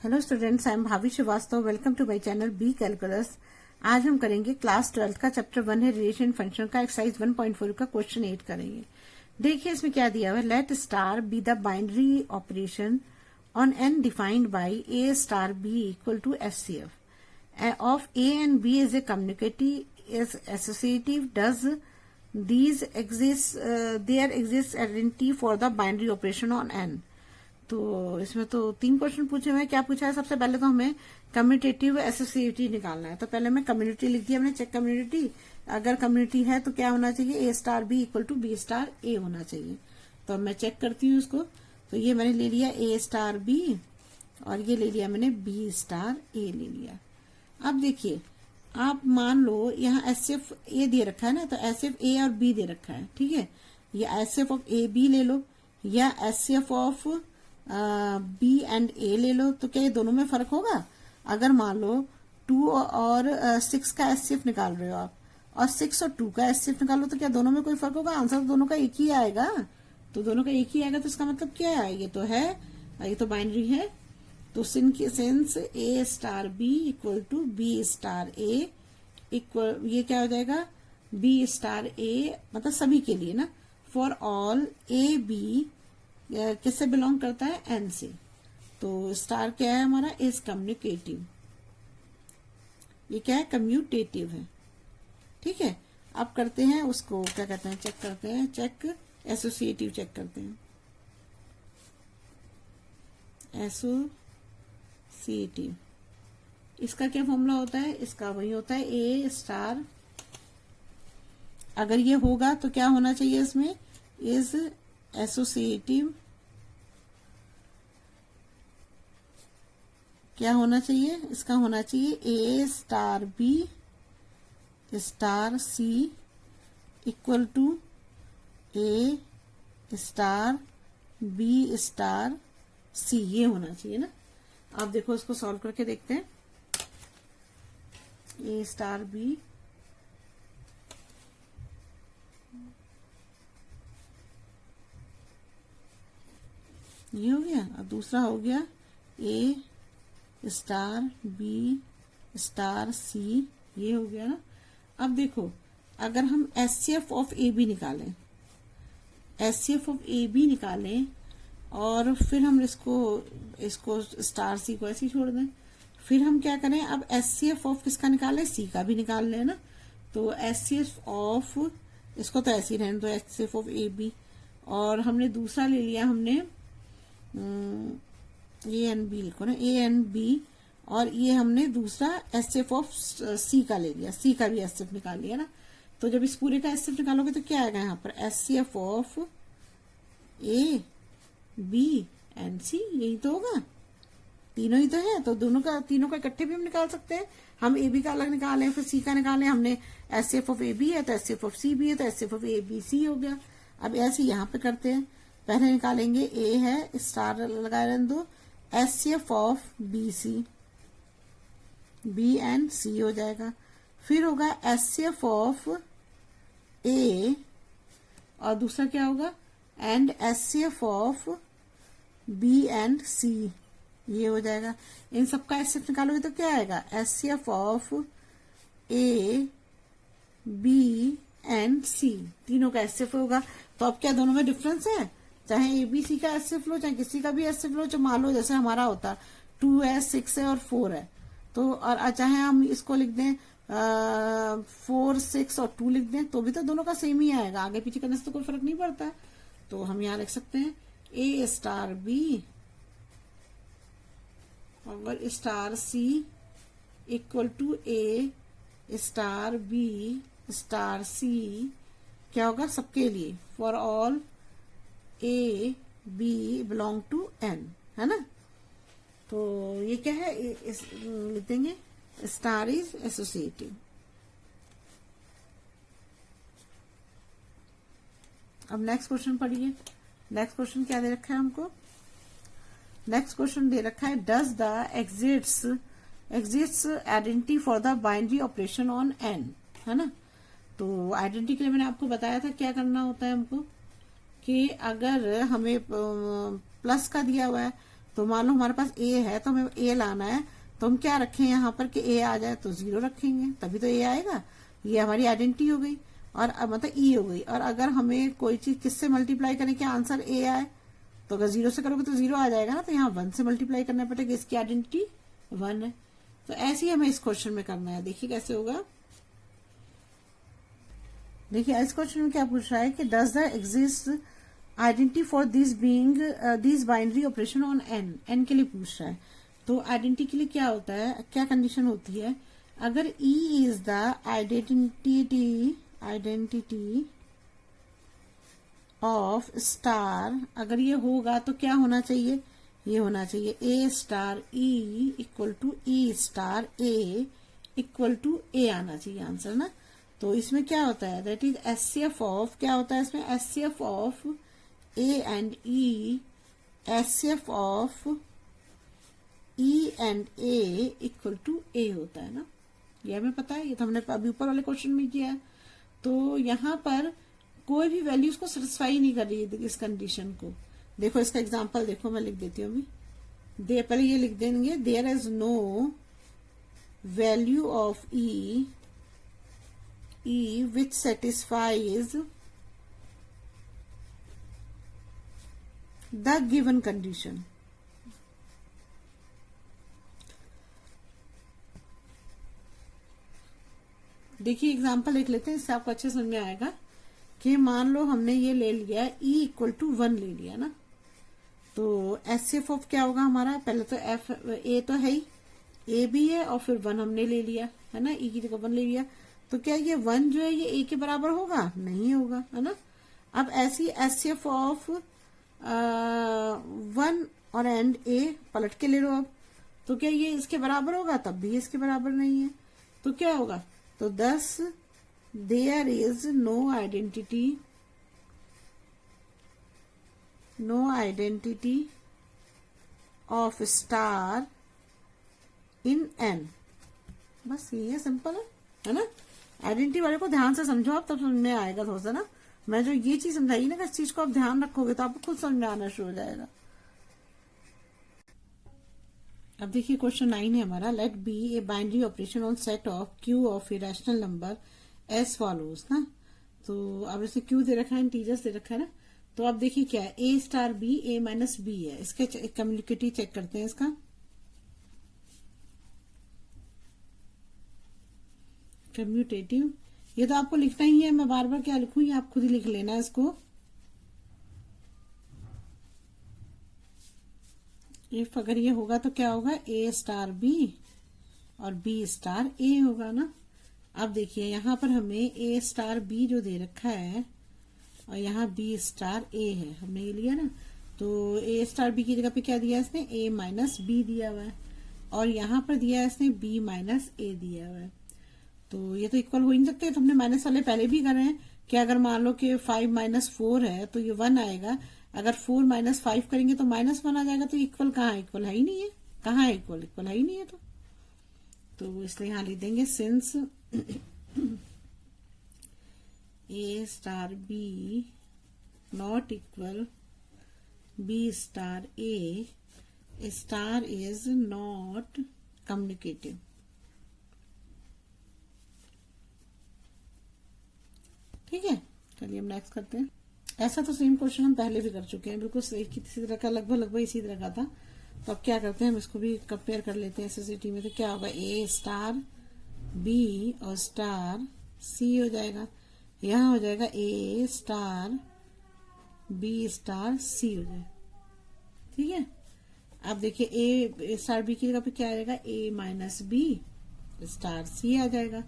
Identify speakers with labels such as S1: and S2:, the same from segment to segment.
S1: Hello students, I am Bhavi Shrivastava. Welcome to my channel B calculus. आज हम करेंगे class 12 का चैप्टर 1 है रिलेशन फंक्शन का एक्सरसाइज 1.4 का क्वेश्चन 8 करेंगे। देखिए इसमें क्या दिया हुआ है। Let star be the binary operation on N defined by a star B equal to HCF of A and b is a commutative is associative does these exist there exists identity for the binary operation on n। तो इसमें तो 3 question पूछे हुए हैं। क्या पूछा है? सबसे पहले तो हमें कम्यूटेटिव एसोसिएटिव निकालना है। तो पहले मैं कम्युनिटी लिख दिया हमने, चेक कम्युनिटी। अगर कम्युनिटी है तो क्या होना चाहिए? A star B equal to B star A होना चाहिए। तो मैं चेक करती हूँ इसको। तो ये मैंने ले लिया ए स्टार बी और ये ले लिया मैंने बी स्टार ए ले लिया। अब देखिए, आप मान लो यहाँ एसएफ ए दे रखा है ना, तो एसएफ ए और बी दे रखा है, ठीक है। या एसएफ ऑफ ए बी ले लो या एसएफ ऑफ बी एंड ए ले लो। तो क्या ये दोनों में फर्क होगा? अगर मान लो 2 और 6 का एसएफ निकाल रहे हो आप और 6 और 2 का एसएफ निकालो, तो क्या दोनों में कोई फर्क होगा? आंसर तो दोनों का एक ही आएगा। तो दोनों का एक ही आएगा, तो इसका मतलब क्या है? ये तो है, ये तो बाइनरी है। तो since A star B equal to B star A equal, ये क्या हो जाएगा? बी स्टार ए मतलब सभी के लिए ना, फॉर ऑल ए बी किससे बिलोंग करता है? एन से। तो स्टार क्या है हमारा? Is communicative. ये क्या है? कम्यूटेटिव है, ठीक है। अब करते हैं उसको, क्या कहते हैं, चेक करते हैं, चेक एसोसिएटिव चेक करते हैं। एसोसिएटिव, इसका क्या फॉर्मूला होता है? इसका वही होता है ए स्टार। अगर ये होगा तो क्या होना चाहिए इसमें? Is associative. क्या होना चाहिए? इसका होना चाहिए A star B star C equal to A star B star C. ये होना चाहिए ना। आप देखो इसको सॉल्व करके देखते हैं। ए स्टार बी ये हो गया और दूसरा हो गया ए स्टार बी स्टार सी। ये हो गया ना। अब देखो, अगर हम एचसीएफ ऑफ ए बी निकालें, एचसीएफ ऑफ ए बी निकालें और फिर हम इसको स्टार सी को ऐसे ही छोड़ दें, फिर हम क्या करें? अब एचसीएफ ऑफ किसका निकालें? सी का भी निकाल लें ना। तो एचसीएफ ऑफ, इसको तो ऐसे ही रहने दो, एचसीएफ ऑफ ए बी। और हमने दूसरा ले लिया, हमने ए एन बी लिखो ना, ए एन बी। और ये हमने दूसरा एचसीएफ ऑफ सी का ले लिया, सी का भी एचसीएफ निकाल लिया ना। तो जब इस पूरे का एचसीएफ निकालोगे तो क्या आएगा यहाँ पर? HCF of A B and C. यही तो होगा, तीनों ही तो है। तो तीनों का इकट्ठे भी हम निकाल सकते हैं। हम ए बी का अलग निकालें, फिर सी का निकालें। हमने एचसीएफ ऑफ ए बी है तो एचसीएफ ऑफ सी भी है, तो एचसीएफ ऑफ ए बी सी हो गया। अब ऐसे यहाँ पे करते हैं। पहले निकालेंगे ए है, स्टार लगा रहने दो, HCF of B C, B and C हो जाएगा। फिर होगा एचसीएफ ऑफ ए और दूसरा क्या होगा? And HCF of B and C. ये हो जाएगा। इन सबका एचसीएफ निकालोगे तो क्या आएगा? HCF of A B and C. तीनों का एचसीएफ होगा। तो अब क्या दोनों में डिफरेंस है? चाहे एबीसी का एचसीएफ लो, चाहे किसी का भी एचसीएफ लो। जो मान लो जैसे हमारा होता 2 है, 6 है और 4 है, तो और चाहे हम इसको लिख दें 4, 6 और 2 लिख दें, तो भी तो दोनों का सेम ही आएगा। आगे पीछे करने से तो कोई फर्क नहीं पड़ता। तो हम यहाँ लिख सकते हैं ए स्टार बी और star C equal to A star B star C. क्या होगा? सबके लिए, for all A B belong to N, है ना। तो ये क्या है? लिख देंगे स्टार इज एसोसिएटिव। अब नेक्स्ट क्वेश्चन पढ़िए। नेक्स्ट क्वेश्चन क्या दे रखा है हमको? नेक्स्ट क्वेश्चन दे रखा है does the exits identity for the binary operation on N, है ना। तो आइडेंटिटी के लिए मैंने आपको बताया था क्या करना होता है हमको, कि अगर हमें प्लस का दिया हुआ है तो मान लो हमारे पास ए है तो हमें ए लाना है, तो हम क्या रखें यहाँ पर कि ए आ जाए, तो 0 रखेंगे तभी तो ए आएगा। ये हमारी आइडेंटिटी हो गई और मतलब ई हो गई। और अगर हमें कोई चीज किससे मल्टीप्लाई करें कि आंसर ए आए, तो अगर 0 से करोगे तो 0 आ जाएगा ना, तो यहाँ 1 से मल्टीप्लाई करना पड़ेगा, इसकी आइडेंटिटी 1 है। तो ऐसे ही हमें इस क्वेश्चन में करना है। देखिए कैसे होगा। देखिए इस क्वेश्चन में क्या पूछ रहा है कि does the exist identity for this being this binary operation on N, N के लिए पूछ रहा है। तो आइडेंटिटी के लिए क्या होता है, क्या कंडीशन होती है, अगर E is the identity of star, अगर ये होगा तो क्या होना चाहिए, ये होना चाहिए A star E equal to E star A equal to A आना चाहिए आंसर ना। तो इसमें क्या होता है, दैट इज एचसीएफ ऑफ, क्या होता है इसमें, HCF of A and E, HCF of E and A equal to A होता है ना। ये हमें पता है, ये तो हमने अभी ऊपर वाले क्वेश्चन में किया है। तो यहाँ पर कोई भी वैल्यूज को सेटिस्फाई नहीं कर रही है इस कंडीशन को। देखो इसका एग्जांपल देखो, मैं लिख देती हूँ अभी। पहले ये लिख देंगे, there is no value of e which satisfies the given condition। देखिए एग्जाम्पल लिख लेते हैं, इससे आपको अच्छे समझ में आएगा कि मान लो हमने ये ले लिया E इक्वल टू 1 ले लिया ना, तो एचसीएफ ऑफ क्या होगा हमारा, पहले तो एफ ए तो है ही, ए भी है और फिर 1 हमने ले लिया है ना, E की जगह 1 ले लिया, तो क्या ये 1 जो है ये ए के बराबर होगा, नहीं होगा है ना। अब ऐसी एचसीएफ ऑफ 1 और एंड ए पलट के ले लो अब, तो क्या ये इसके बराबर होगा, तब भी इसके बराबर नहीं है, तो क्या होगा, तो 10 there is no identity of star in N. बस ये है, सिंपल है ना। आइडेंटिटी वाले को ध्यान से समझो आप, तब समझ में आएगा थोड़ा सा ना। मैं जो ये चीज समझाई ना, इस चीज को आप ध्यान रखोगे तो आपको खुद समझ में आना शुरू हो जाएगा। अब देखिए क्वेश्चन 9 है हमारा, let be a binary operation on set of Q of irrational number as follows ना। तो अब इसे क्यू दे रखा है, इंटीजर्स दे रखा है ना। तो अब देखिए क्या है, A star B A minus B है, इसके कम्युनिकेटिव चेक करते हैं इसका। कम्यूटेटिव, ये तो आपको लिखना ही है, मैं बार बार क्या लिखूं, ये आप खुद ही लिख लेना इसको। इफ अगर ये होगा तो क्या होगा, ए स्टार बी और बी स्टार ए होगा ना। अब देखिए यहाँ पर हमें ए स्टार बी जो दे रखा है और यहाँ बी स्टार ए है, हमने ये लिया ना। तो ए स्टार बी की जगह पे क्या दिया इसने, ए माइनस बी दिया हुआ है, और यहाँ पर दिया है इसने बी माइनस ए दिया हुआ है। तो ये तो इक्वल हो ही नहीं सकते, तो हमने माइनस वाले पहले भी कर रहे हैं कि अगर मान लो कि 5 माइनस 4 है तो ये 1 आएगा, अगर 4 माइनस 5 करेंगे तो -1 आ जाएगा। तो इक्वल कहाँ है, इक्वल है ही नहीं है, कहाँ है इक्वल, इक्वल है ही नहीं है। तो इसलिए यहाँ लिख देंगे since A star B not equal B star a, star is not commutative. ठीक है, चलिए हम नेक्स्ट करते हैं। ऐसा तो सेम क्वेश्चन हम पहले भी कर चुके हैं, बिल्कुल इसी तरह का, लगभग इसी तरह का था। तो अब क्या करते हैं, हम इसको भी कंपेयर कर लेते हैं एसएससीटी में। तो क्या होगा, ए स्टार बी और स्टार सी हो जाएगा, यहाँ हो जाएगा ए स्टार बी स्टार सी हो जाएगा। ठीक है, अब देखिए ए स्टार बी की जगह पे क्या आएगा, ए माइनस बी स्टार सी आ जाएगा,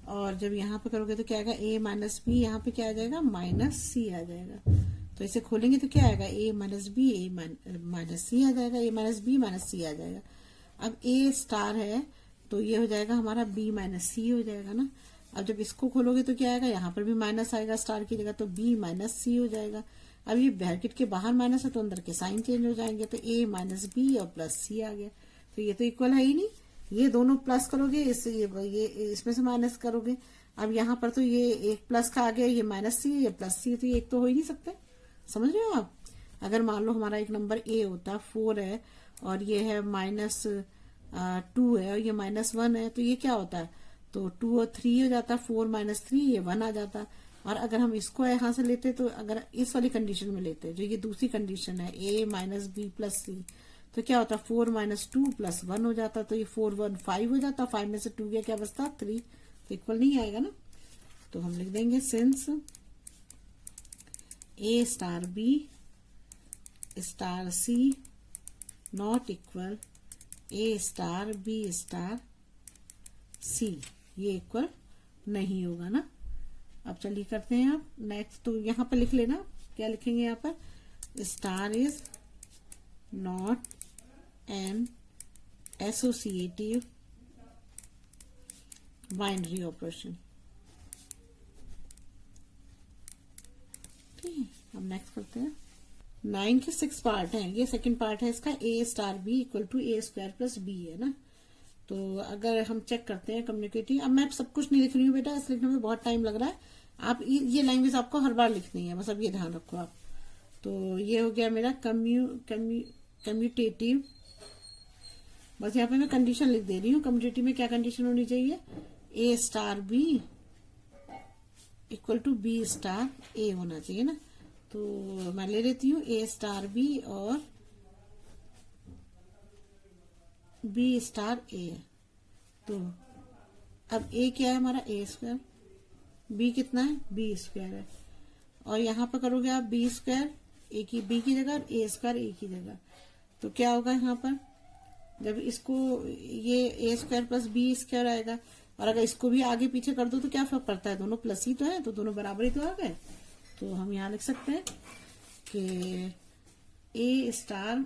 S1: और जब यहाँ पे करोगे तो क्या आएगा, ए माइनस बी, यहाँ पे क्या आ जाएगा, माइनस सी आ जाएगा। तो इसे खोलेंगे तो क्या आएगा, ए माइनस बी ए माइनस सी आ जाएगा, ए माइनस बी माइनस सी आ जाएगा। अब ए स्टार है तो ये हो जाएगा हमारा बी माइनस सी हो जाएगा ना। अब जब इसको खोलोगे तो क्या आएगा, यहाँ पर भी माइनस आएगा स्टार की जगह, तो बी माइनस सी हो जाएगा। अब ये ब्रैकेट के बाहर माइनस है तो अंदर के साइन चेंज हो जाएंगे, तो ए माइनस बी और प्लस सी आ गया। तो ये तो इक्वल है ही नहीं, ये दोनों प्लस करोगे, ये इसमें से माइनस करोगे। अब यहाँ पर तो ये एक प्लस का आ गया, ये माइनस सी, ये प्लस सी, तो ये एक तो हो ही नहीं सकते। समझ रहे हो आप, अगर मान लो हमारा एक नंबर ए होता 4 है और ये है -2 है और ये -1 है, तो ये क्या होता है, तो 2 और 3 हो जाता, 4 - 3 ये 1 आ जाता। और अगर हम इसको यहाँ से लेते तो अगर इस वाली कंडीशन में लेते जो ये दूसरी कंडीशन है a - b + c, तो क्या होता 4 - 2 + 1 हो जाता, तो ये 4 1 5 हो जाता, 5 में से 2 गया क्या बचता 3, तो इक्वल नहीं आएगा ना। तो हम लिख देंगे since a * b * c not equal a * b * c, ये इक्वल नहीं होगा ना। अब चलिए करते हैं आप नेक्स्ट, तो यहां पर लिख लेना, क्या लिखेंगे यहाँ पर, star is not an associative binary operation. ठीक है, अब नेक्स्ट करते हैं। 9 के 6 पार्ट हैं, ये सेकंड पार्ट है इसका, a * b = a² + b है ना। तो अगर हम चेक करते हैं कम्युनिकेटिव, अब मैं सब कुछ नहीं लिख रही हूँ बेटा, इस लिखने में बहुत टाइम लग रहा है, आप ये लैंग्वेज आपको हर बार लिखनी है, बस अब ये ध्यान रखो आप। तो ये हो गया मेरा कम्यूटेटिव, बस यहाँ पे मैं कंडीशन लिख दे रही हूँ। कम्यूटेटिव में क्या कंडीशन होनी चाहिए, a * b = b * a होना चाहिए ना। तो मैं ले लेती हूँ a * b और b * a। तो अब a क्या है हमारा a², b कितना है b² है, और यहाँ पर करोगे आप b² a की b की जगह और a² a की जगह, तो क्या होगा यहाँ पर, जब इसको ये a² + b² आएगा, और अगर इसको भी आगे पीछे कर दो तो क्या फर्क पड़ता है, दोनों प्लस ही तो है, तो दोनों बराबर ही तो आ गए। तो हम यहाँ लिख सकते हैं कि a *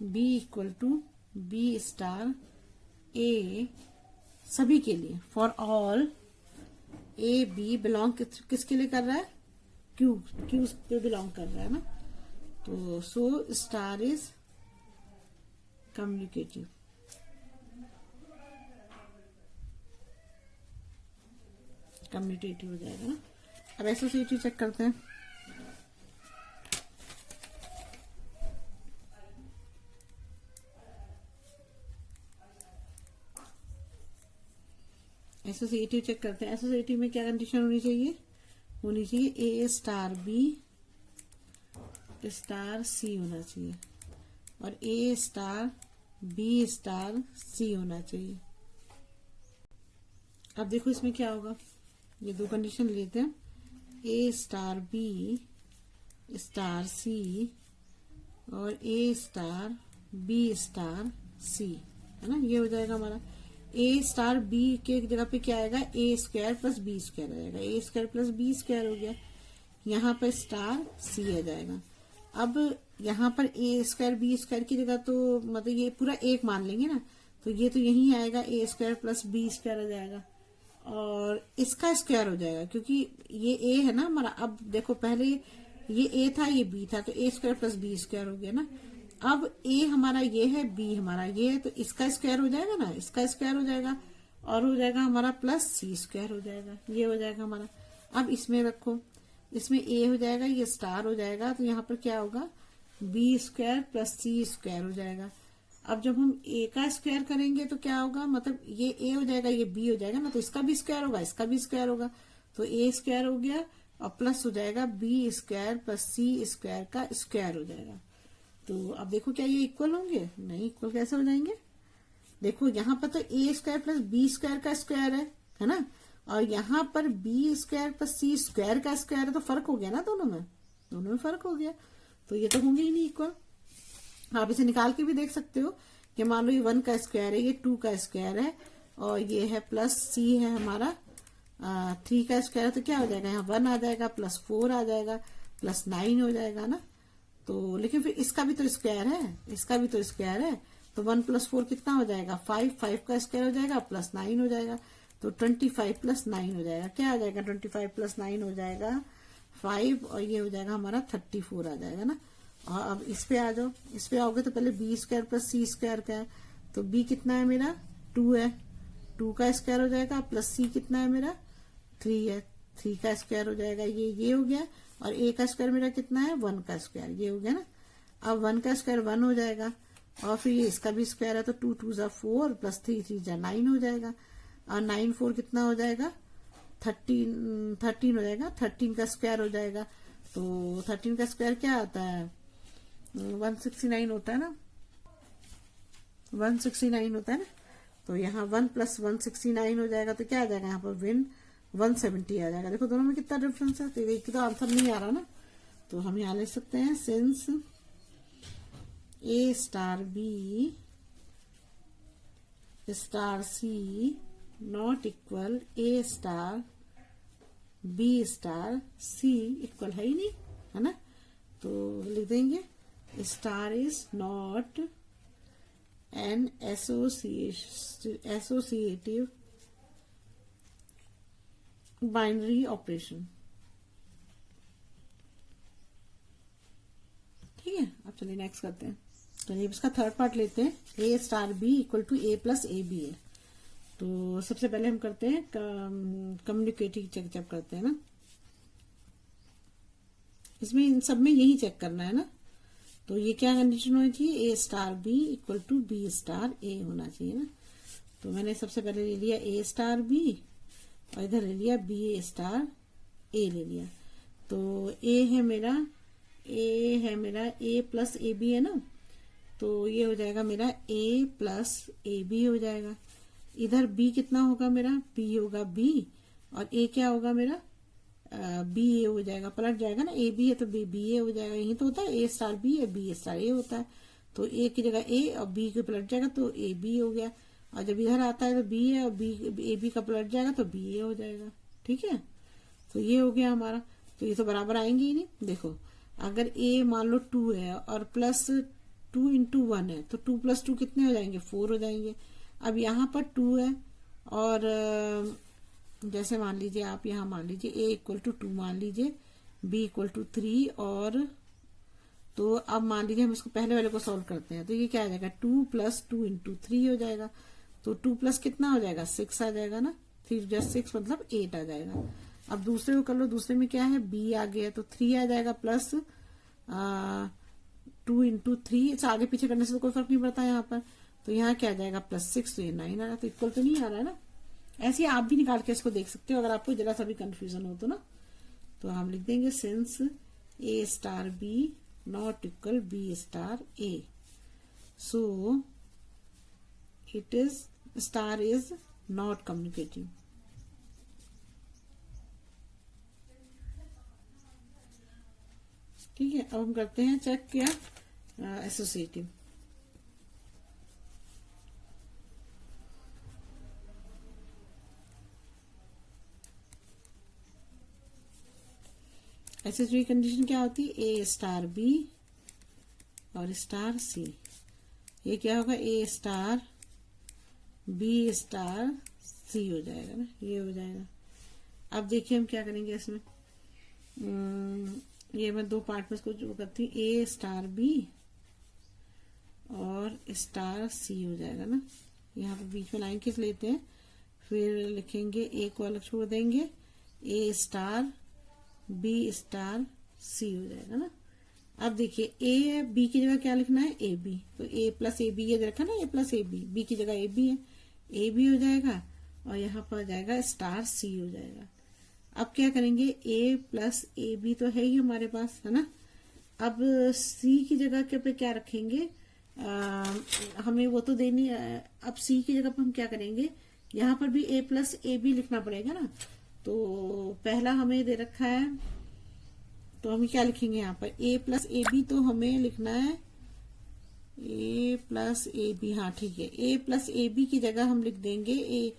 S1: b = b * a सभी के लिए, for all a b belong किसके लिए कर रहा है, क्यू पे बिलोंग कर रहा है ना। तो so star is communicative. Communicative हो जाएगा ना। अब एसोसिएटिव चेक करते हैं। एसोसिएटिव चेक करते हैं। एसोसिएटिव में क्या कंडीशन होनी चाहिए, a * b * c होना चाहिए और a * b * c होना चाहिए। अब देखो इसमें क्या होगा, ये दो कंडीशन लेते हैं, a * b * c और a * b * c है ना। ये हो जाएगा हमारा a * b के जगह पे क्या आएगा, a² + b² आ जाएगा, a² + b² हो गया, यहाँ पर स्टार c आ जाएगा। अब यहाँ पर a² b² की जगह तो मतलब ये पूरा एक मान लेंगे ना, तो ये तो यही आएगा, a² + b² आ जाएगा और इसका स्क्वायर हो जाएगा, क्योंकि ये a है ना हमारा। अब देखो पहले ये a था ये b था, तो a² + b² हो गया ना। अब a हमारा ये है, b हमारा ये है, तो इसका स्क्वायर हो जाएगा ना, इसका स्क्वायर हो जाएगा और हो जाएगा हमारा +c² हो जाएगा, ये हो जाएगा हमारा। अब इसमें रखो, इसमें a हो जाएगा, ये स्टार हो जाएगा, तो यहाँ पर क्या होगा, b² + c² हो जाएगा। अब जब हम a का स्क्वायर करेंगे तो क्या होगा, मतलब ये a हो जाएगा, ये b हो जाएगा ना, तो इसका भी स्क्वायर होगा, इसका भी स्क्वायर होगा, तो a² हो गया और प्लस हो जाएगा b² + c² का स्क्वायर हो जाएगा। तो अब देखो क्या ये इक्वल होंगे, नहीं, इक्वल कैसे हो जाएंगे, देखो यहाँ पर तो a² + b² का स्क्वायर है ना, और यहाँ पर b² + c² का स्क्वायर है, तो फर्क हो गया ना, दोनों में फर्क हो गया, तो ये तो होंगे ही नहीं इक्वल। आप इसे निकाल के भी देख सकते हो कि मान लो ये 1 का स्क्वायर है, ये 2 का स्क्वायर है और ये है +c है हमारा 3 का स्क्वायर है, तो क्या हो जाएगा, यहाँ 1 आ जाएगा, +4 आ जाएगा, +9 हो जाएगा ना। तो लेकिन फिर इसका भी तो स्क्वायर है, इसका भी तो स्क्वायर है, तो 1 + 4 कितना हो जाएगा, 5 का स्क्वायर हो जाएगा, +9 हो जाएगा, तो 25 + 9 हो जाएगा, क्या आ जाएगा, 25 + 9 हो जाएगा 5 और ये हो जाएगा हमारा 34 आ जाएगा ना। और अब इस पे आ जाओ, इस पे आओगे तो पहले b² + c² का है, तो b कितना है मेरा 2 है, 2 का स्क्वायर हो जाएगा, +c कितना है मेरा 3 है, 3 का स्क्वायर हो जाएगा, ये हो गया। और ए का स्क्वायर मेरा कितना है 1 का स्क्वायर, ये हो गया ना। अब 1 का स्क्वायर 1 हो जाएगा और फिर ये इसका भी स्क्वायर है तो 2 2 जा 4 प्लस 3 3 जा 9 हो जाएगा। और 9 4 कितना हो जाएगा 13 हो जाएगा। 13 का स्क्वायर हो जाएगा तो 13 का स्क्वायर क्या आता है 169 होता है ना, 169 होता है ना। तो यहाँ 1 प्लस 169 हो जाएगा तो क्या आ जाएगा यहाँ पर 170 आ जाएगा। देखो दोनों में कितना डिफरेंस है, तो एक तो आंसर नहीं आ रहा ना, तो हम यहाँ ले सकते हैं since A star B star c not equal A star B star C equal है ही नहीं, है ना। तो लिख देंगे star is not an associative binary operation. ठीक है, अब चलिए नेक्स्ट करते हैं। चलिए इसका थर्ड पार्ट लेते हैं। A star B equal to A plus A B है। तो सबसे पहले हम करते हैं कम्युनिकेटिव चेक करते हैं ना। इसमें इन सब में यही चेक करना है ना। तो ये क्या कंडीशन होनी चाहिए A star B equal to B star A होना चाहिए ना। तो मैंने सबसे पहले ले लिया ए स्टार बी और इधर ले लिया बी स्टार ए ले लिया। तो ए है मेरा ए प्लस ए बी है ना, तो ये हो जाएगा मेरा ए प्लस ए बी हो जाएगा। इधर बी कितना होगा मेरा बी होगा बी और ए क्या होगा मेरा बी ए हो जाएगा, पलट जाएगा ना। ए बी है तो बी बी ए हो जाएगा। यही तो होता है ए स्टार बी है बी स्टार ए होता है। तो ए की जगह ए और बी के पलट जाएगा तो ए बी हो गया। और जब इधर आता है तो बी है और बी ए बी का पलट जाएगा तो बी ए हो जाएगा। ठीक है, तो ये हो गया हमारा। तो ये तो बराबर आएंगे ही नहीं। देखो अगर ए मान लो 2 है और प्लस 2 इंटू 1 है तो 2 प्लस 2 कितने हो जाएंगे 4 हो जाएंगे। अब यहाँ पर 2 है और जैसे मान लीजिए आप यहाँ मान लीजिए a इक्वल टू 2 मान लीजिए b इक्वल टू 3 और तो अब मान लीजिए हम इसको पहले वाले को सॉल्व करते हैं तो ये क्या आ जाएगा 2 प्लस 2 इंटू 3 हो जाएगा। तो 2 प्लस कितना हो जाएगा 6 आ जाएगा ना। 3 जस्ट 6 मतलब 8 आ जाएगा। अब दूसरे को कर लो, दूसरे में क्या है b आ गया तो 3 आ जाएगा प्लस 2 इंटू 3। आगे पीछे करने से तो कोई फर्क नहीं पड़ता यहाँ पर। तो यहाँ क्या आ जाएगा प्लस 6 तो ये 9 आ रहा। तो इक्वल तो नहीं आ रहा है ना। ऐसे आप भी निकाल के इसको देख सकते हो अगर आपको जरा सा भी कंफ्यूजन हो तो ना। तो हम लिख देंगे since A star B not equal B star a so it is star is not commutative. ठीक है, अब हम करते हैं चेक क्या एसोसिएटिव। एसोसिएटिव कंडीशन क्या होती है ए स्टार बी और स्टार सी। ये क्या होगा ए स्टार बी स्टार सी हो जाएगा ना, ये हो जाएगा। अब देखिए हम क्या करेंगे इसमें। ये मैं 2 पार्ट में इसको जो करती हूँ ए स्टार बी और स्टार सी हो जाएगा ना। यहाँ पे बीच में लाइन खींच लेते हैं, फिर लिखेंगे ए को अलग छोड़ देंगे ए स्टार बी स्टार सी हो जाएगा ना। अब देखिए ए बी की जगह क्या लिखना है ए बी, तो ए प्लस ए बी ये रखा ना ए प्लस ए बी की जगह ए बी है ए बी हो जाएगा और यहाँ पर आ जाएगा स्टार सी हो जाएगा। अब क्या करेंगे ए प्लस ए बी तो है ही हमारे पास है ना। अब सी की जगह के पे क्या रखेंगे हमें वो तो देनी। अब सी की जगह पे हम क्या करेंगे यहाँ पर भी ए प्लस ए बी लिखना पड़ेगा ना। तो पहला हमें दे रखा है तो हम क्या लिखेंगे यहाँ पर ए प्लस ए बी तो हमें लिखना है ए प्लस ए बी। हाँ ठीक है, ए प्लस ए बी की जगह हम लिख देंगे ए,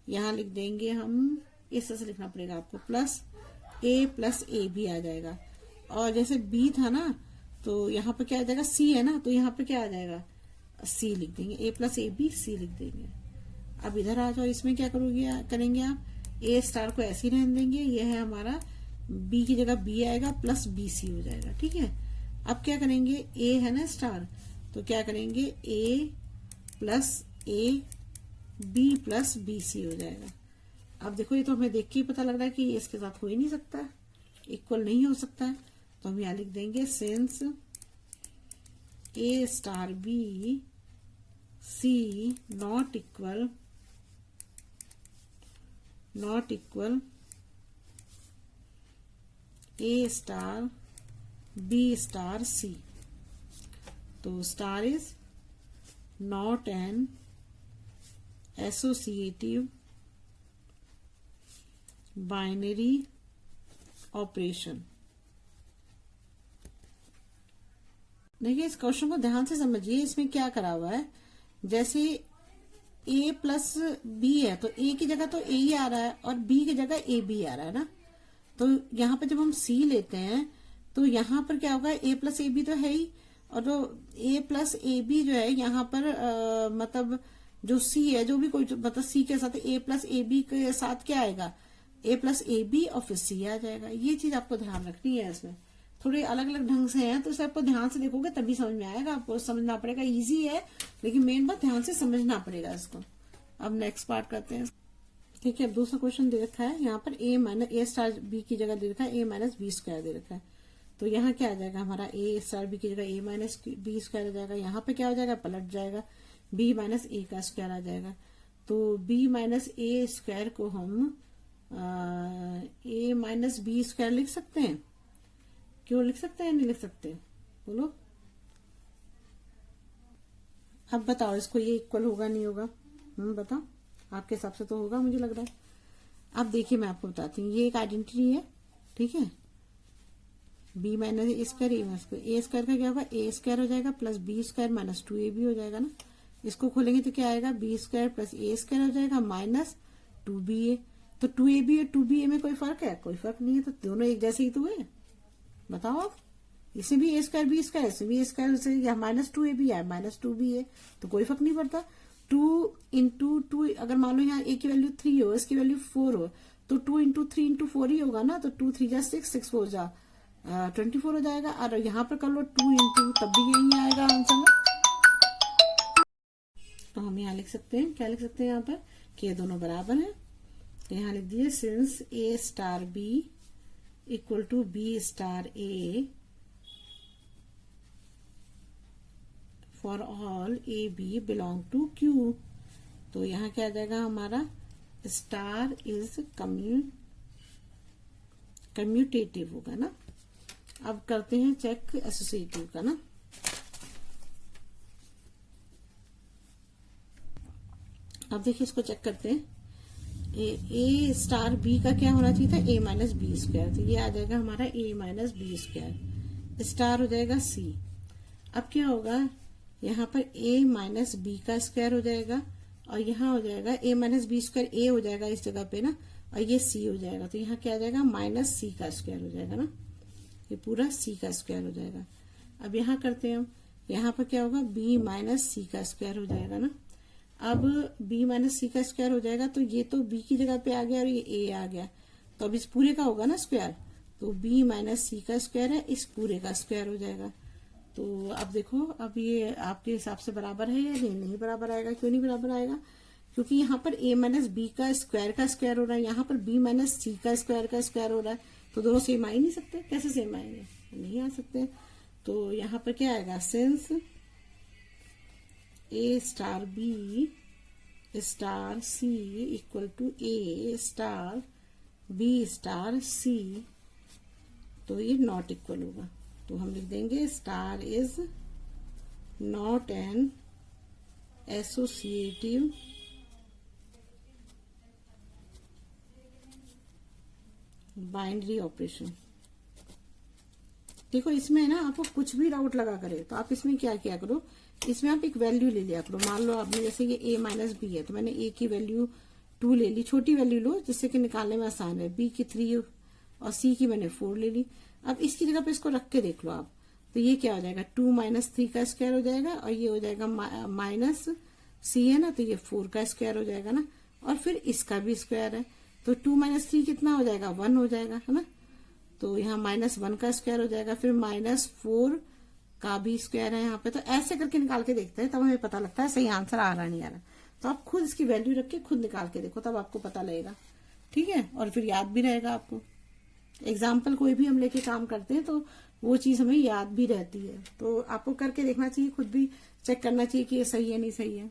S1: यहाँ लिख देंगे हम इस तरह से लिखना पड़ेगा आपको plus A plus A B आ जाएगा। और जैसे बी था ना तो यहाँ पर क्या आ जाएगा सी है ना, तो यहाँ पे क्या आ जाएगा सी लिख देंगे ए प्लस ए बी सी लिख देंगे। अब इधर आ जाओ, इसमें क्या करेंगे आप ए स्टार को ऐसे ही रहने देंगे। ये है हमारा बी की जगह बी आएगा प्लस बी सी हो जाएगा। ठीक है, अब क्या करेंगे ए है ना स्टार तो क्या करेंगे A plus A B plus B सी हो जाएगा। अब देखो ये तो हमें देख के ही पता लग रहा है कि ये इसके साथ हो ही नहीं सकता। इक्वल नहीं हो सकता है, तो हम यहाँ लिख देंगे since A star B C not equal A star B star C. तो star is not an associative binary operation. देखिए इस क्वेश्चन को ध्यान से समझिए, इसमें क्या करा हुआ है, जैसे a प्लस बी है तो a की जगह तो a ही आ रहा है और b की जगह a b आ रहा है ना। तो यहाँ पर जब हम c लेते हैं तो यहाँ पर क्या होगा, a प्लस ए बी तो है ही, और जो a प्लस ए बी जो है यहाँ पर मतलब जो c है, जो भी कोई मतलब c के साथ a प्लस ए बी के साथ क्या आएगा, a प्लस ए बी और फिर c आ जाएगा। ये चीज आपको ध्यान रखनी है, इसमें थोड़े अलग अलग ढंग से हैं तो इसे आपको ध्यान से देखोगे तभी समझ में आएगा, आपको समझना पड़ेगा। इजी है लेकिन मेन बात ध्यान से समझना पड़ेगा इसको। अब नेक्स्ट पार्ट करते हैं। ठीक है, अब दूसरा क्वेश्चन दे रखा है यहाँ पर ए स्टार बी की जगह दे रखा है a माइनस बी स्क्वायर दे रखा है। तो यहाँ क्या आ जाएगा हमारा a स्टार बी की जगह a माइनस बी स्क्वायर आ जाएगा, यहाँ पे क्या हो जाएगा, पलट जाएगा, b माइनस ए का स्क्वायर आ जाएगा। तो b माइनस ए स्क्वायर को हम a माइनस बी स्क्वायर लिख सकते हैं। क्यों लिख सकते हैं, नहीं लिख सकते, बोलो। अब बताओ इसको ये इक्वल होगा नहीं होगा, बताओ, आपके हिसाब से तो होगा मुझे लग रहा है। अब देखिए मैं आपको बताती हूँ, ये एक आइडेंटिटी है, ठीक है, b माइनस ए स्क्वायर ए स्क्वायर का क्या होगा, ए स्क्वायर हो जाएगा plus B square minus 2ab हो जाएगा ना। इसको खोलेंगे तो क्या आएगा, बी स्क्वायर प्लस ए स्क्वायर हो जाएगा माइनस 2ba। तो 2ab और 2ba में कोई फर्क है, कोई फर्क नहीं है, तो दोनों एक जैसे ही तो है। बताओ आप, इसे भी ए स्क्वायर बी स्क्वायर, इसे भी ए स्क्वायर से माइनस 2ab है माइनस 2b है, तो कोई फर्क नहीं पड़ता। 2 इंटू 2, अगर मान लो यहाँ a की वैल्यू 3 हो, इसकी वैल्यू 4 हो, तो 2 इंटू 3 इंटू 4 ही होगा ना। तो 2 3 जा 6, 6 4 जा 24 हो जाएगा। और यहाँ पर कर लो 2 इंटू, तब भी यही आएगा आंसर में। तो हम यहाँ लिख सकते हैं, क्या लिख सकते हैं यहाँ पर, कि ये दोनों बराबर हैं। तो यहाँ लिख दिए since A star B equal to B star a for all A B belong to Q. तो यहाँ क्या आ जाएगा हमारा, स्टार इज कम्यूटेटिव होगा ना। अब करते हैं चेक एसोसिएटिव का ना। अब देखिए इसको चेक करते हैं, ए स्टार बी का क्या होना चाहिए था, a माइनस बी स्क्वायर। तो ये आ जाएगा हमारा a minus b square, star हो जाएगा c। अब क्या होगा, यहाँ पर a माइनस बी का स्क्वायर हो जाएगा और यहाँ हो जाएगा a minus b square, a हो जाएगा इस जगह पे ना, और ये c हो जाएगा। तो यहाँ क्या आ जाएगा, माइनस c का स्क्वायर हो जाएगा ना, ये पूरा c का स्क्वायर हो जाएगा। अब यहाँ करते हैं हम, यहाँ पर क्या होगा, b माइनस c का स्क्वायर हो जाएगा ना। अब b माइनस सी का स्क्वायर हो जाएगा, तो ये तो b की जगह पे आ गया और ये a आ गया, तो अब इस पूरे का होगा ना स्क्वायर। तो b माइनस सी का स्क्वायर है, इस पूरे का स्क्वायर हो जाएगा। तो अब देखो, अब ये आपके हिसाब से बराबर है या नहीं बराबर आएगा। क्यों नहीं बराबर आएगा, क्योंकि यहाँ पर a माइनस बी का स्क्वायर हो रहा है, यहाँ पर b माइनस सी का स्क्वायर हो रहा है, तो दोनों सेम आ ही नहीं सकते। कैसे सेम आएंगे, नहीं आ सकते। तो यहाँ पर क्या आएगा, since A star B star C equal to A star B star C, तो ये नॉट इक्वल होगा। तो हम लिख देंगे star is not an associative binary operation. देखो इसमें ना आपको कुछ भी डाउट लगा करे तो आप इसमें क्या किया करो, इसमें आप एक वैल्यू ले लिया करो। मान लो आपने जैसे ये a माइनस बी है, तो मैंने a की वैल्यू 2 ले ली, छोटी वैल्यू लो जिससे कि निकालने में आसान है। b की 3 और c की मैंने 4 ले ली। अब इसकी जगह पे इसको रख के देख लो आप, तो ये क्या हो जाएगा, 2 माइनस 3 का स्क्वायर हो जाएगा और ये हो जाएगा माइनस c है ना, तो ये 4 का स्क्वायर हो जाएगा ना, और फिर इसका भी स्क्वायर है। तो 2 माइनस 3 कितना हो जाएगा, 1 हो जाएगा, है ना। तो यहाँ माइनस 1 का स्क्वायर हो जाएगा, फिर माइनस 4 का भी स्क्वायर है यहाँ पे। तो ऐसे करके निकाल के देखते हैं, तब हमें पता लगता है सही आंसर आ रहा नहीं आ रहा। तो आप खुद इसकी वैल्यू रख के खुद निकाल के देखो, तब आपको पता लगेगा, ठीक है, और फिर याद भी रहेगा आपको। एग्जाम्पल कोई भी हम लेके काम करते हैं तो वो चीज हमें याद भी रहती है। तो आपको करके देखना चाहिए, खुद भी चेक करना चाहिए कि ये सही है नहीं सही है।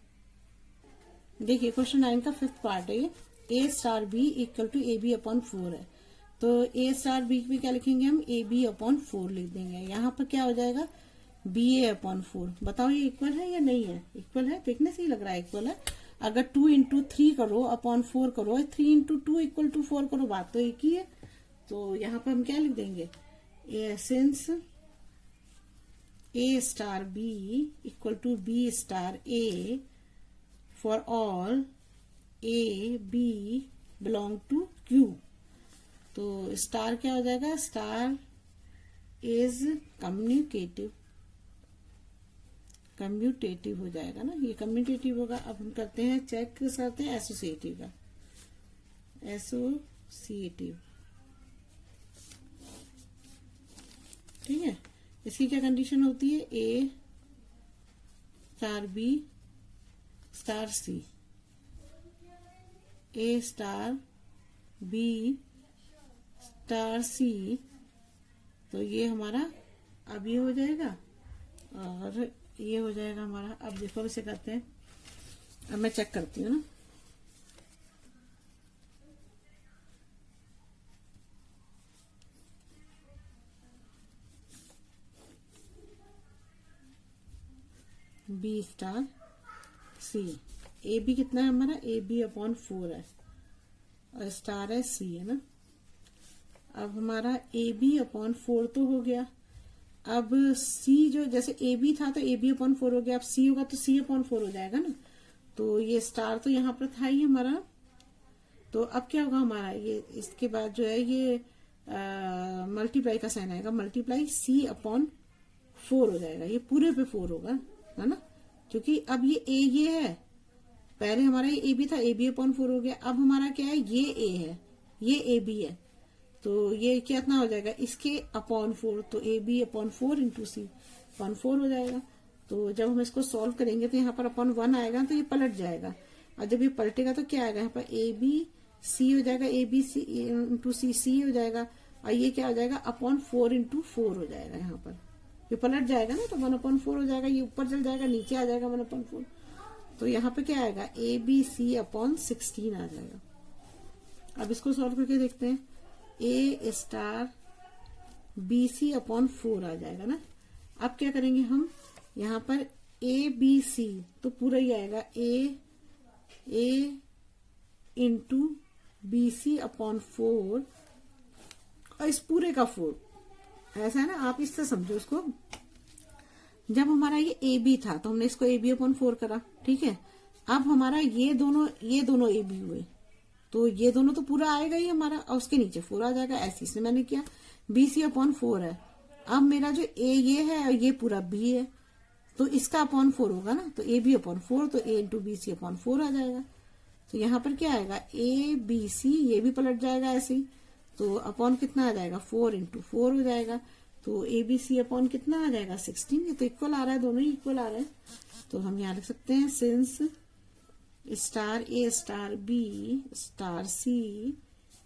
S1: देखिए क्वेश्चन 9 का 5th पार्ट है ये। A star B equal to A B upon 4 है, तो ए स्टार बी भी क्या लिखेंगे हम, ए बी अपॉन 4 लिख देंगे। यहाँ पर क्या हो जाएगा, बी ए अपॉन 4। बताओ ये इक्वल है या नहीं है? इक्वल है, देखने से ही लग रहा है इक्वल है। अगर 2 इंटू 3 करो अपॉन 4 करो, 3 इंटू 2 इक्वल टू 4 करो, बात तो एक ही है। तो यहाँ पर हम क्या लिख देंगे, since A star B equal to B star a for all A B belong to Q. तो स्टार क्या हो जाएगा, स्टार इज कम्युनिकेटिव, कम्यूटेटिव हो जाएगा ना, ये कम्यूटेटिव होगा। अब हम करते हैं चेक, करते हैं एसोसिएटिव का, एसोसिएटिव, ठीक है। इसकी क्या कंडीशन होती है, A star B star c, A star B star C, तो ये हमारा अब ये हो जाएगा और ये हो जाएगा हमारा। अब देखो इसे करते हैं, अब मैं चेक करती हूँ ना। B star c, a b कितना है हमारा, ए बी अपॉन 4 है और स्टार है सी, है ना। अब हमारा ए बी अपॉन 4 तो हो गया। अब सी जो, जैसे ए बी था तो ए बी अपॉन 4 हो गया, अब सी होगा तो सी अपॉन 4 हो जाएगा ना। तो ये स्टार तो यहाँ पर था ही हमारा, तो अब क्या होगा हमारा, ये इसके बाद जो है ये मल्टीप्लाई का साइन आएगा, मल्टीप्लाई सी अपॉन 4 हो जाएगा, ये पूरे पे 4 होगा, है ना। क्योंकि अब ये है, पहले हमारा ये ए बी था, ए बी अपॉन 4 हो गया। अब हमारा क्या है, ये ए है, ये ए बी है, तो ये कितना हो जाएगा, इसके अपॉन 4, तो a B upon 4 into c upon 4 हो जाएगा। तो जब हम इसको सॉल्व करेंगे तो यहाँ पर अपॉन 1 आएगा, तो ये पलट जाएगा, और जब ये पलटेगा तो क्या आएगा, यहाँ पर ए बी सी हो जाएगा, ए बी सी इंटू सी सी हो जाएगा, और ये क्या हो जाएगा, अपॉन 4 इंटू 4 हो जाएगा। यहाँ पर ये पलट जाएगा ना, तो 1/4 हो जाएगा, ये ऊपर चल जाएगा, नीचे आ जाएगा 1/4। तो यहाँ पे क्या आएगा, ए बी सी अपॉन 16 आ जाएगा। अब इसको सॉल्व करके देखते हैं, A star B C upon 4 आ जाएगा ना। अब क्या करेंगे हम, यहाँ पर ए बी सी तो पूरा ही आएगा, ए इंटू बी सी अपॉन 4 और इस पूरे का 4, ऐसा है ना। आप इससे समझो उसको, जब हमारा ये ए बी था तो हमने इसको ए बी अपॉन 4 करा, ठीक है। अब हमारा ये दोनों ए बी हुए, तो ये दोनों तो पूरा आएगा ही हमारा, और उसके नीचे 4 आ जाएगा, ऐसे से मैंने किया। बी सी अपॉन 4 है, अब मेरा जो ए ये है और ये पूरा बी है, तो इसका अपॉन 4 होगा ना, तो ए बी अपॉन 4, तो ए इंटू बी सी अपॉन 4 आ जाएगा। तो यहाँ पर क्या आएगा, ए बी सी, ये भी पलट जाएगा ऐसे ही, तो अपॉन कितना आ जाएगा, 4 इंटू 4 हो जाएगा। तो ए बी सी अपॉन कितना आ जाएगा, 16। ये तो इक्वल आ रहा है, दोनों ही इक्वल आ रहे हैं। तो हम यहाँ लिख सकते हैं, since star a star B star C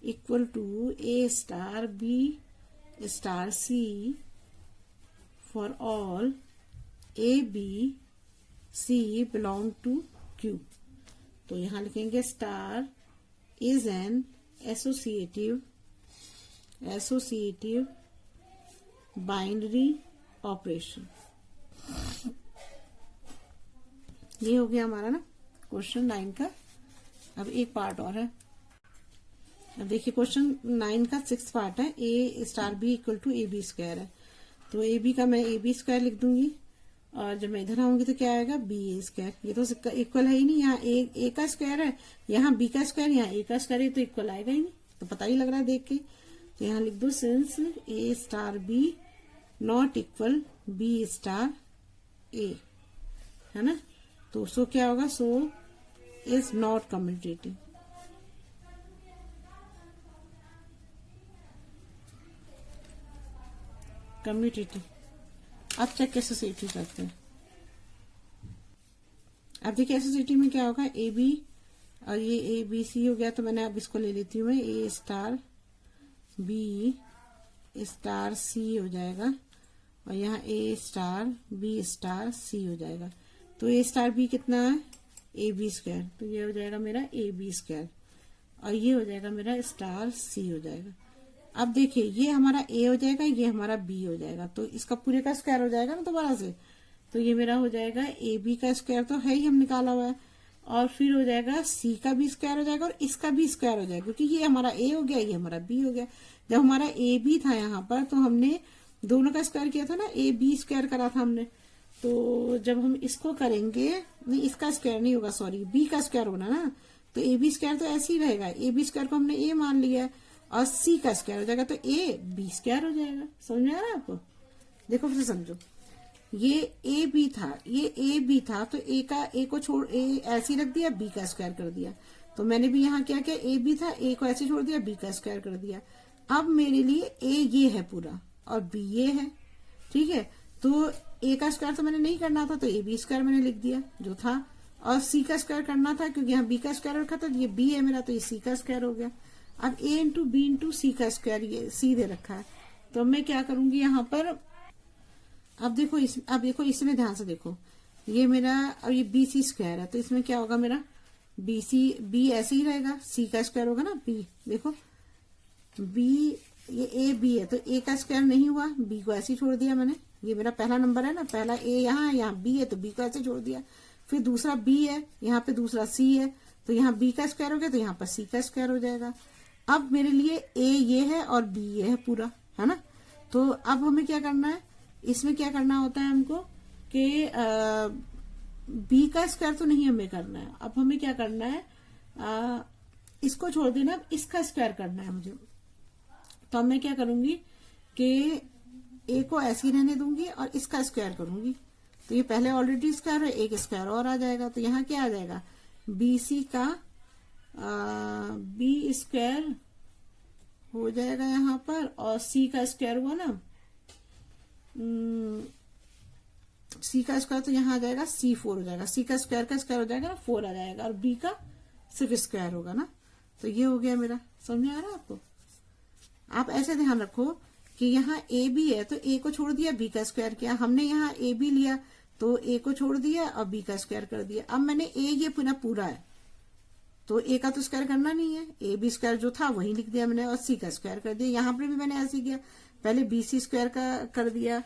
S1: equal to A star B star c for all A b c belong to Q. तो यहाँ लिखेंगे, star is an associative binary operation. ये हो गया हमारा ना क्वेश्चन 9 का। अब एक पार्ट और है। अब देखिए क्वेश्चन 9 का 6th पार्ट है, A star B equal to A B square है। तो ए बी का मैं ए बी स्क्वायर लिख दूंगी, और जब मैं इधर आऊंगी तो क्या आएगा, बी ए स्क्वायर। ये तो इक्वल है ही नहीं, यहाँ ए का स्क्वायर है, यहाँ बी का स्क्वायर, यहाँ ए का स्क्वायर है, तो इक्वल आएगा ही नहीं, तो पता ही लग रहा है देख के। तो यहाँ लिख दो, since A star B not equal B star A, है ना। तो सो क्या होगा, सो इज नॉट कम्यूटेटिव। अब चेक एसोसिएटिव करते हैं। अब देखिए एसोसिएटिव में क्या होगा, ए बी और ये ए बी सी हो गया, तो मैंने अब इसको ले लेती हूँ मैं, ए स्टार बी स्टार सी हो जाएगा और यहाँ ए स्टार बी स्टार सी हो जाएगा। तो ए स्टार बी कितना है, ए बी स्क्वायर, तो ये हो जाएगा मेरा ए बी स्क्वायर और ये हो जाएगा मेरा स्टार सी हो जाएगा। अब देखिए ये हमारा ए हो जाएगा, ये हमारा बी हो जाएगा, तो इसका पूरे का स्क्वायर हो जाएगा ना दोबारा से। तो ये मेरा हो जाएगा ए बी का स्क्वायर तो है ही, हम निकाला हुआ है, और फिर हो जाएगा सी का भी स्क्वायर हो जाएगा और इसका भी स्क्वायर हो जाएगा, क्योंकि ये हमारा ए हो गया, ये हमारा बी हो गया। जब हमारा ए बी था यहाँ पर तो हमने दोनों का स्क्वायर किया था ना, ए बी स्क्वायर करा था हमने। तो जब हम इसको करेंगे, नहीं इसका स्क्वायर नहीं होगा, सॉरी बी का स्क्वायर होना ना, तो ए बी स्क्वायर तो ऐसे ही रहेगा, ए बी स्क्वायर को हमने ए मान लिया है और सी का स्क्वायर हो जाएगा तो ए बी स्क्वायर हो जाएगा। समझ में आ रहा है आपको? देखो फिर समझो, ये ए बी था, ये ए बी था, तो ए को छोड़ ए ऐसे ही रख दिया, बी का स्क्वायर कर दिया। तो मैंने भी यहाँ क्या किया, ए बी था, ए को ऐसे छोड़ दिया, बी का स्क्वायर कर दिया। अब मेरे लिए ए ये है पूरा और बी ये है, ठीक है। तो ए का स्क्वायर तो मैंने नहीं करना था, तो ए बी स्क्वायर मैंने लिख दिया जो था, और सी का स्क्वायर करना था क्योंकि यहाँ बी का स्क्वायर रखा था, ये बी है मेरा, तो ये सी का स्क्वायर हो गया। अब ए इंटू बी इंटू सी का स्क्वायर ये सी दे रखा है, तो मैं क्या करूंगी यहाँ पर, अब देखो इसमें ध्यान से देखो, ये मेरा अब ये बी सी स्क्वायर है, तो इसमें क्या होगा मेरा बी ऐसे ही रहेगा, सी का स्क्वायर होगा ना बी। देखो बी ये ए बी है, तो ए का स्क्वायर नहीं हुआ, बी को ऐसे ही छोड़ दिया मैंने, ये मेरा पहला नंबर है ना, पहला ए यहाँ है, यहाँ बी है तो बी को ऐसे छोड़ दिया। फिर दूसरा बी है, यहाँ पे दूसरा सी है, तो यहाँ बी का स्क्वायर हो गया, तो यहाँ पर सी का स्क्वायर हो जाएगा। अब मेरे लिए ए ये है और बी ये है पूरा, है ना। तो अब हमें क्या करना है, इसमें क्या करना होता है हमको कि बी का स्क्वायर तो नहीं हमें करना है, अब हमें क्या करना है, इसको छोड़ देना, अब इसका स्क्वायर करना है मुझे। तो अब मैं क्या करूंगी कि ए को ऐसे ही रहने दूंगी और इसका स्क्वायर करूंगी, तो ये पहले ऑलरेडी स्क्वायर है, एक स्क्वायर और आ जाएगा, तो यहाँ क्या आ जाएगा, बी सी का बी स्क्वायर हो जाएगा यहाँ पर, और सी का स्क्वायर हुआ ना, सी का स्क्वायर तो यहाँ आ जाएगा सी 4 हो जाएगा, सी का स्क्वायर हो जाएगा ना 4 आ जाएगा, और बी का सिर्फ स्क्वायर होगा ना। तो ये हो गया मेरा, समझ में आ रहा है आपको? आप ऐसे ध्यान रखो कि यहाँ ए बी है, तो ए को छोड़ दिया, बी का स्क्वायर किया, हमने यहाँ ए बी लिया तो ए को छोड़ दिया और बी का स्क्वायर कर दिया। अब मैंने ए ये पूरा है, तो ए का तो स्क्वायर करना नहीं है, ए बी स्क्वायर जो था वही लिख दिया मैंने और सी का स्क्वायर कर दिया। यहाँ पर भी मैंने ऐसे किया, पहले बी सी स्क्वायर का कर दिया,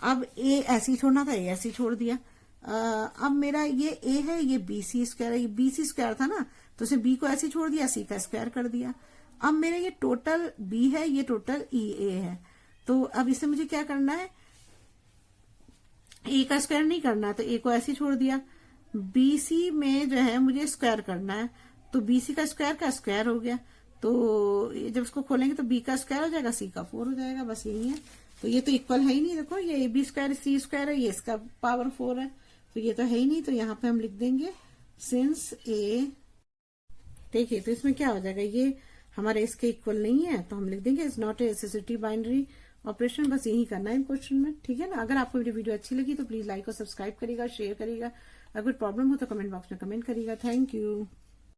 S1: अब ए ऐसे ही छोड़ना था, ए ऐसे ही छोड़ दिया। अब मेरा ये ए है, ये बी सी स्क्वायर है, ये बी सी स्क्वायर था ना, तो उसे बी को ऐसे छोड़ दिया, सी का स्क्वायर कर दिया। अब मेरा ये टोटल बी है, ये टोटल ई ए है, तो अब इसे मुझे क्या करना है, ए का स्क्वायर नहीं करना, तो ए को ऐसे छोड़ दिया। बी सी में जो है मुझे स्क्वायर करना है, तो बी सी का स्क्वायर हो गया, तो जब इसको खोलेंगे तो बी का स्क्वायर हो जाएगा, सी का 4 हो जाएगा, बस यही है। तो ये तो इक्वल है ही नहीं, देखो ये a B square c square है, ये इसका पावर 4 है, तो ये तो है ही नहीं, तो यहाँ पे हम लिख देंगे सिंस ए। देखिए तो इसमें क्या हो जाएगा, ये हमारे इसके इक्वल नहीं है, तो हम लिख देंगे is not a associative binary operation. बस यही करना है क्वेश्चन में, ठीक है ना। अगर आपको मेरी वीडियो अच्छी लगी तो प्लीज लाइक और सब्सक्राइब करिएगा, शेयर करिएगा। अगर प्रॉब्लम हो तो कमेंट बॉक्स में कमेंट करिएगा। Thank you.